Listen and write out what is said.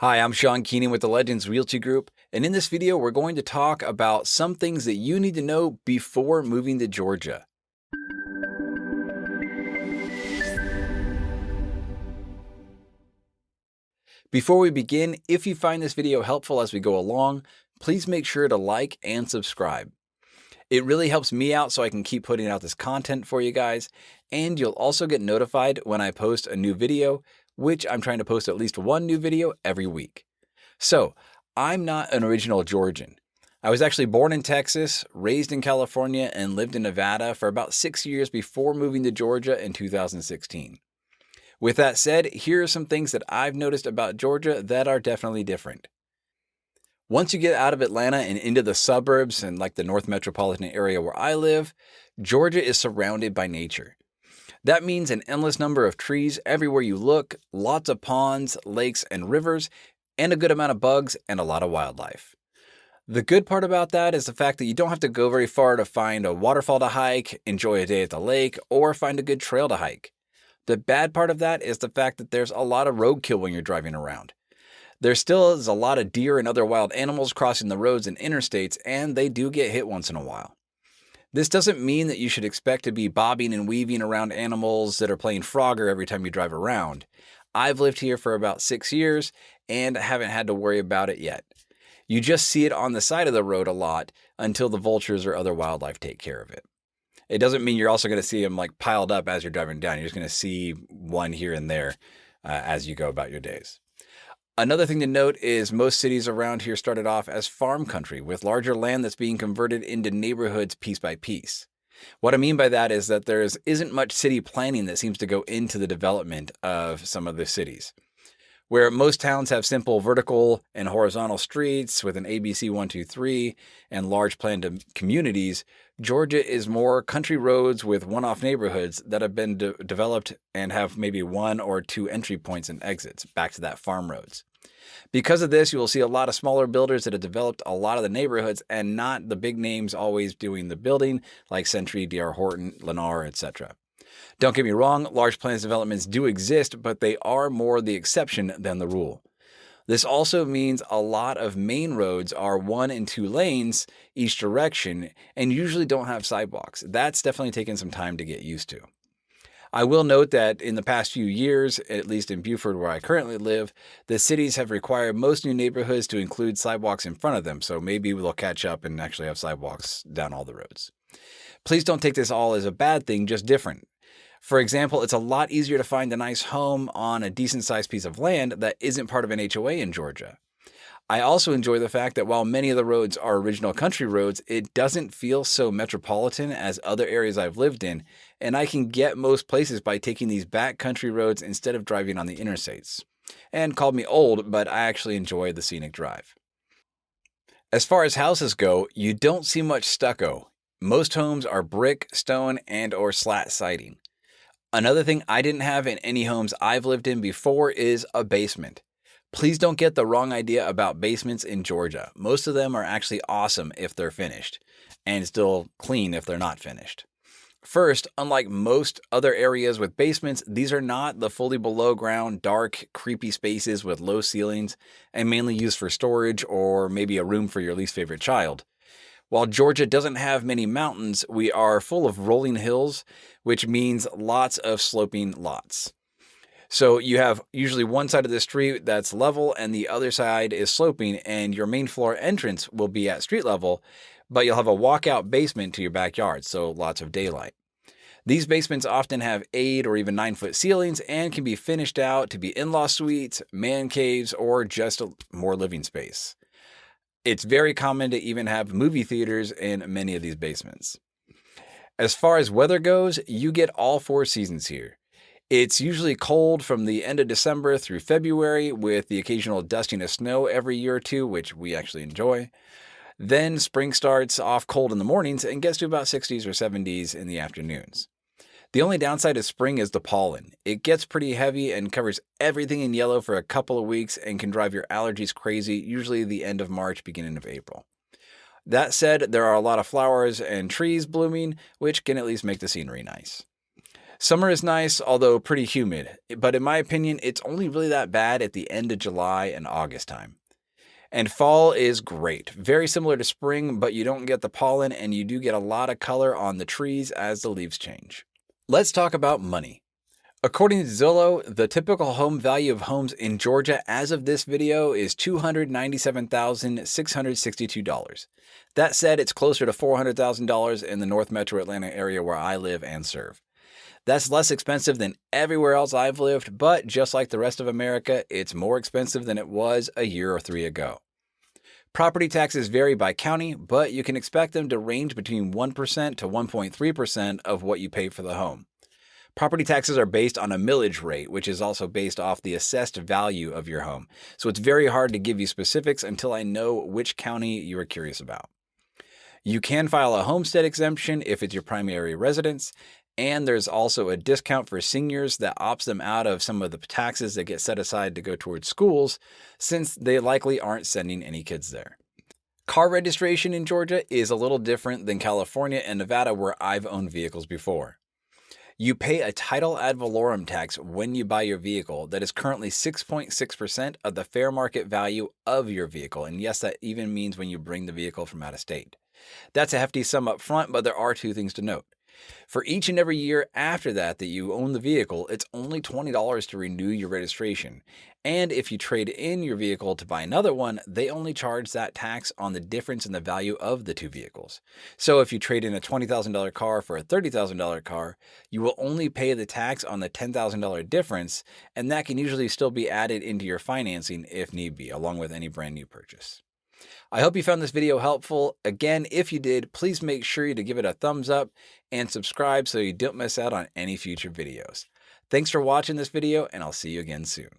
Hi, I'm Sean Keenon with the Legends Realty Group, and in this video, we're going to talk about some things that you need to know before moving to Georgia. Before we begin, if you find this video helpful as we go along, please make sure to like and subscribe. It really helps me out so I can keep putting out this content for you guys, and you'll also get notified when I post a new video, which I'm trying to post at least one new video every week. So, I'm not an original Georgian. I was actually born in Texas, raised in California, and lived in Nevada for about 6 years before moving to Georgia in 2016. With that said, here are some things that I've noticed about Georgia that are definitely different. Once you get out of Atlanta and into the suburbs and like the North Metropolitan area where I live, Georgia is surrounded by nature. That means an endless number of trees everywhere you look, lots of ponds, lakes, and rivers, and a good amount of bugs and a lot of wildlife. The good part about that is the fact that you don't have to go very far to find a waterfall to hike, enjoy a day at the lake, or find a good trail to hike. The bad part of that is the fact that there's a lot of roadkill when you're driving around. There still is a lot of deer and other wild animals crossing the roads and interstates, and they do get hit once in a while. This doesn't mean that you should expect to be bobbing and weaving around animals that are playing Frogger every time you drive around. I've lived here for about 6 years and haven't had to worry about it yet. You just see it on the side of the road a lot until the vultures or other wildlife take care of it. It doesn't mean you're also going to see them like piled up as you're driving down. You're just going to see one here and there as you go about your days. Another thing to note is most cities around here started off as farm country with larger land that's being converted into neighborhoods piece by piece. What I mean by that is that there isn't much city planning that seems to go into the development of some of the cities. Where most towns have simple vertical and horizontal streets with an ABC 123 and large planned communities, Georgia is more country roads with one-off neighborhoods that have been developed and have maybe one or two entry points and exits back to that farm roads. Because of this, you will see a lot of smaller builders that have developed a lot of the neighborhoods and not the big names always doing the building like Century, D.R. Horton, Lennar, etc. Don't get me wrong, large planned developments do exist, but they are more the exception than the rule. This also means a lot of main roads are 1 and 2 lanes each direction and usually don't have sidewalks. That's definitely taken some time to get used to. I will note that in the past few years, at least in Beaufort where I currently live, the cities have required most new neighborhoods to include sidewalks in front of them, so maybe we'll catch up and actually have sidewalks down all the roads. Please don't take this all as a bad thing, just different. For example, it's a lot easier to find a nice home on a decent-sized piece of land that isn't part of an HOA in Georgia. I also enjoy the fact that while many of the roads are original country roads, it doesn't feel so metropolitan as other areas I've lived in, and I can get most places by taking these back country roads instead of driving on the interstates. And call me old, but I actually enjoy the scenic drive. As far as houses go, you don't see much stucco. Most homes are brick, stone, and or slat siding. Another thing I didn't have in any homes I've lived in before is a basement. Please don't get the wrong idea about basements in Georgia. Most of them are actually awesome if they're finished, and still clean if they're not finished. First, unlike most other areas with basements, these are not the fully below ground, dark, creepy spaces with low ceilings and mainly used for storage or maybe a room for your least favorite child. While Georgia doesn't have many mountains, we are full of rolling hills, which means lots of sloping lots. So you have usually one side of the street that's level and the other side is sloping, and your main floor entrance will be at street level, but you'll have a walkout basement to your backyard, so lots of daylight. These basements often have 8 or even 9-foot ceilings and can be finished out to be in-law suites, man caves, or just more living space. It's very common to even have movie theaters in many of these basements. As far as weather goes, you get all 4 seasons here. It's usually cold from the end of December through February, with the occasional dusting of snow every year or two, which we actually enjoy. Then spring starts off cold in the mornings and gets to about 60s or 70s in the afternoons. The only downside of spring is the pollen. It gets pretty heavy and covers everything in yellow for a couple of weeks and can drive your allergies crazy, usually the end of March, beginning of April. That said, there are a lot of flowers and trees blooming, which can at least make the scenery nice. Summer is nice, although pretty humid, but in my opinion, it's only really that bad at the end of July and August time. And fall is great, very similar to spring, but you don't get the pollen and you do get a lot of color on the trees as the leaves change. Let's talk about money. According to Zillow, the typical home value of homes in Georgia as of this video is $297,662. That said, it's closer to $400,000 in the North Metro Atlanta area where I live and serve. That's less expensive than everywhere else I've lived, but just like the rest of America, it's more expensive than it was a year or 3 ago. Property taxes vary by county, but you can expect them to range between 1% to 1.3% of what you pay for the home. Property taxes are based on a millage rate, which is also based off the assessed value of your home. So it's very hard to give you specifics until I know which county you are curious about. You can file a homestead exemption if it's your primary residence, and there's also a discount for seniors that opts them out of some of the taxes that get set aside to go towards schools, since they likely aren't sending any kids there. Car registration in Georgia is a little different than California and Nevada, where I've owned vehicles before. You pay a title ad valorem tax when you buy your vehicle that is currently 6.6% of the fair market value of your vehicle. And yes, that even means when you bring the vehicle from out of state. That's a hefty sum up front, but there are two things to note. For each and every year after that you own the vehicle, it's only $20 to renew your registration. And if you trade in your vehicle to buy another one, they only charge that tax on the difference in the value of the two vehicles. So if you trade in a $20,000 car for a $30,000 car, you will only pay the tax on the $10,000 difference, and that can usually still be added into your financing if need be, along with any brand new purchase. I hope you found this video helpful. Again, if you did, please make sure to give it a thumbs up and subscribe so you don't miss out on any future videos. Thanks for watching this video, and I'll see you again soon.